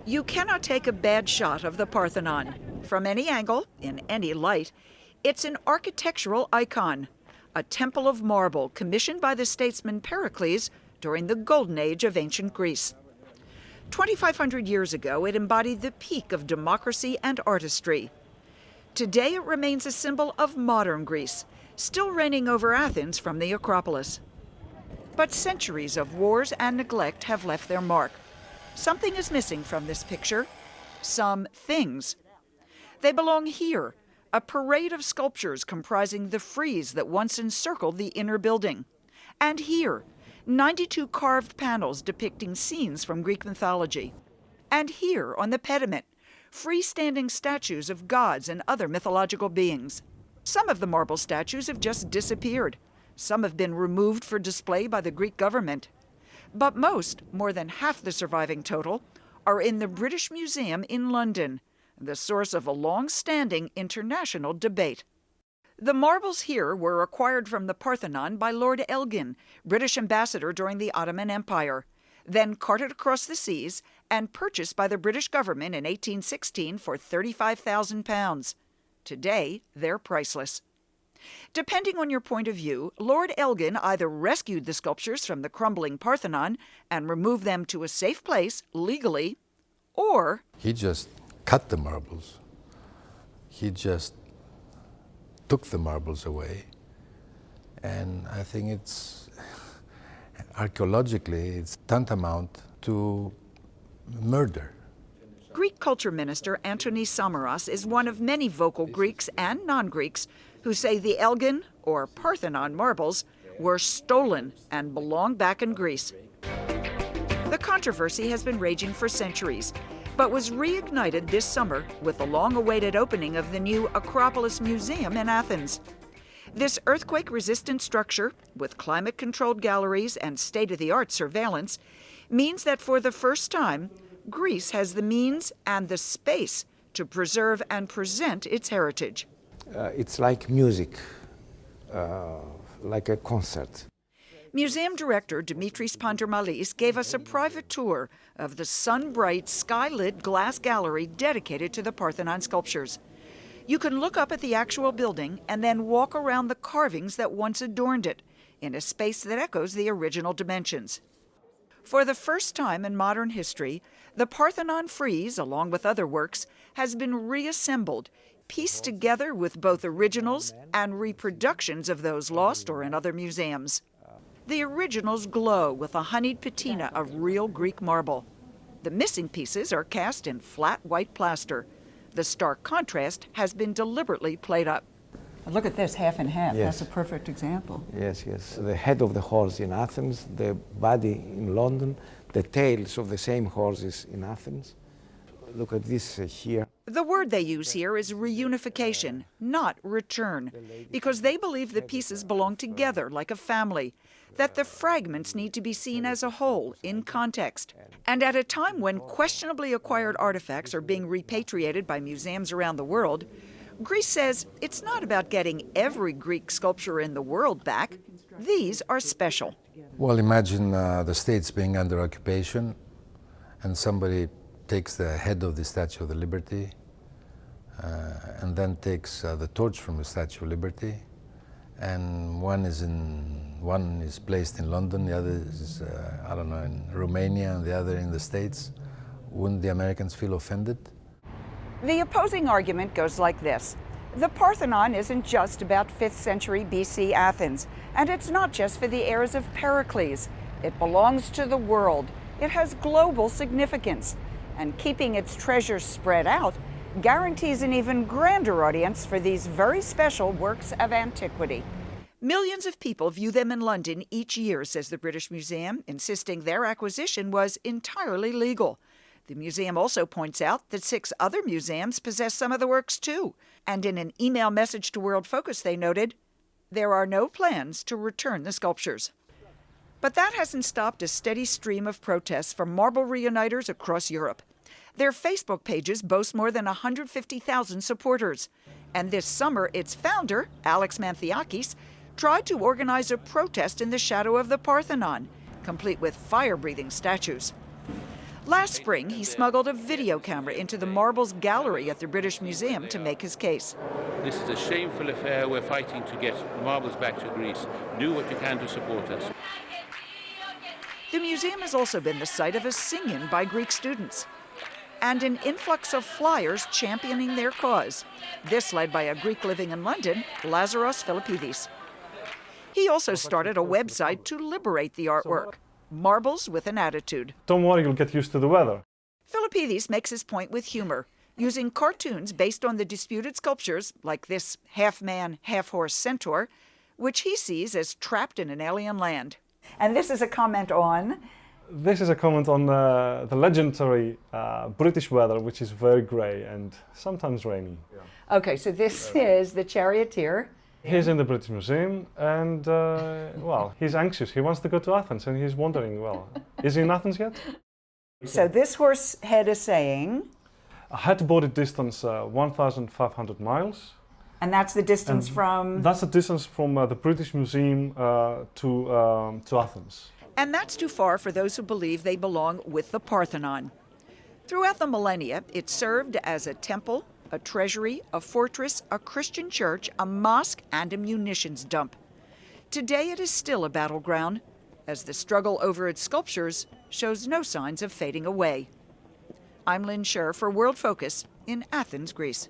You cannot take a bad shot of the Parthenon. From any angle, in any light, it's an architectural icon, a temple of marble commissioned by the statesman Pericles during the golden age of ancient Greece. 2,500 years ago, it embodied the peak of democracy and artistry. Today, it remains a symbol of modern Greece, still reigning over Athens from the Acropolis. But centuries of wars and neglect have left their mark. Something is missing from this picture. Some things. They belong here, a parade of sculptures comprising the frieze that once encircled the inner building. And here, 92 carved panels depicting scenes from Greek mythology. And here, on the pediment, freestanding statues of gods and other mythological beings. Some of the marble statues have just disappeared. Some have been removed for display by the Greek government. But most, more than half the surviving total, are in the British Museum in London, the source of a long-standing international debate. The marbles here were acquired from the Parthenon by Lord Elgin, British ambassador during the Ottoman Empire, then carted across the seas and purchased by the British government in 1816 for £35,000. Today, they're priceless. Depending on your point of view, Lord Elgin either rescued the sculptures from the crumbling Parthenon and removed them to a safe place legally, or he just cut the marbles. He just took the marbles away. And I think it's, archaeologically, it's tantamount to murder. Greek culture minister Antonis Samaras is one of many vocal Greeks and non-Greeks who say the Elgin, or Parthenon marbles, were stolen and belong back in Greece. The controversy has been raging for centuries, but was reignited this summer with the long-awaited opening of the new Acropolis Museum in Athens. This earthquake-resistant structure, with climate-controlled galleries and state-of-the-art surveillance, means that for the first time, Greece has the means and the space to preserve and present its heritage. It's like music, like a concert. Museum director Dimitris Pandermalis gave us a private tour of the sun-bright, sky-lit glass gallery dedicated to the Parthenon sculptures. You can look up at the actual building and then walk around the carvings that once adorned it, in a space that echoes the original dimensions. For the first time in modern history, the Parthenon frieze, along with other works, has been reassembled, pieced together with both originals and reproductions of those lost or in other museums. The originals glow with a honeyed patina of real Greek marble. The missing pieces are cast in flat white plaster. The stark contrast has been deliberately played up. Look at this, half and half. Yes. That's a perfect example. Yes, yes. The head of the horse in Athens, the body in London, the tails of the same horses in Athens. Look at this here. The word they use here is reunification, not return, because they believe the pieces belong together like a family, that the fragments need to be seen as a whole, in context. And at a time when questionably acquired artifacts are being repatriated by museums around the world, Greece says it's not about getting every Greek sculpture in the world back. These are special. Well, imagine the States being under occupation and somebody takes the head of the Statue of the Liberty and then takes the torch from the Statue of Liberty, and one is placed in London, the other is I don't know, in Romania, and the other in the States. Wouldn't the Americans feel offended? The opposing argument goes like this. The Parthenon isn't just about 5th century BC Athens, and it's not just for the heirs of Pericles. It belongs to the world. It has global significance, and keeping its treasures spread out guarantees an even grander audience for these very special works of antiquity. Millions of people view them in London each year, says the British Museum, insisting their acquisition was entirely legal. The museum also points out that 6 other museums possess some of the works too, and in an email message to Worldfocus they noted, there are no plans to return the sculptures. But that hasn't stopped a steady stream of protests from marble reuniters across Europe. Their Facebook pages boast more than 150,000 supporters. And this summer, its founder, Alex Manthiakis, tried to organize a protest in the shadow of the Parthenon, complete with fire-breathing statues. Last spring, he smuggled a video camera into the marbles gallery at the British Museum to make his case. This is a shameful affair. We're fighting to get marbles back to Greece. Do what you can to support us. The museum has also been the site of a sing-in by Greek students and an influx of flyers championing their cause, this led by a Greek living in London, Lazaros Philippidis. He also started a website to liberate the artwork, Marbles with an Attitude. Don't worry, you'll get used to the weather. Philippidis makes his point with humor, using cartoons based on the disputed sculptures, like this half-man, half-horse centaur, which he sees as trapped in an alien land. And this is a comment on? This is a comment on the legendary British weather, which is very grey and sometimes rainy. Okay, so this is the charioteer. He's in the British Museum and, well, he's anxious. He wants to go to Athens and he's wondering, well, is he in Athens yet? So this horse head is saying? A head-to-body distance, 1,500 miles. And that's the distance from? That's the distance from the British Museum to Athens. And that's too far for those who believe they belong with the Parthenon. Throughout the millennia, it served as a temple, a treasury, a fortress, a Christian church, a mosque, and a munitions dump. Today it is still a battleground, as the struggle over its sculptures shows no signs of fading away. I'm Lynn Sherr for Worldfocus in Athens, Greece.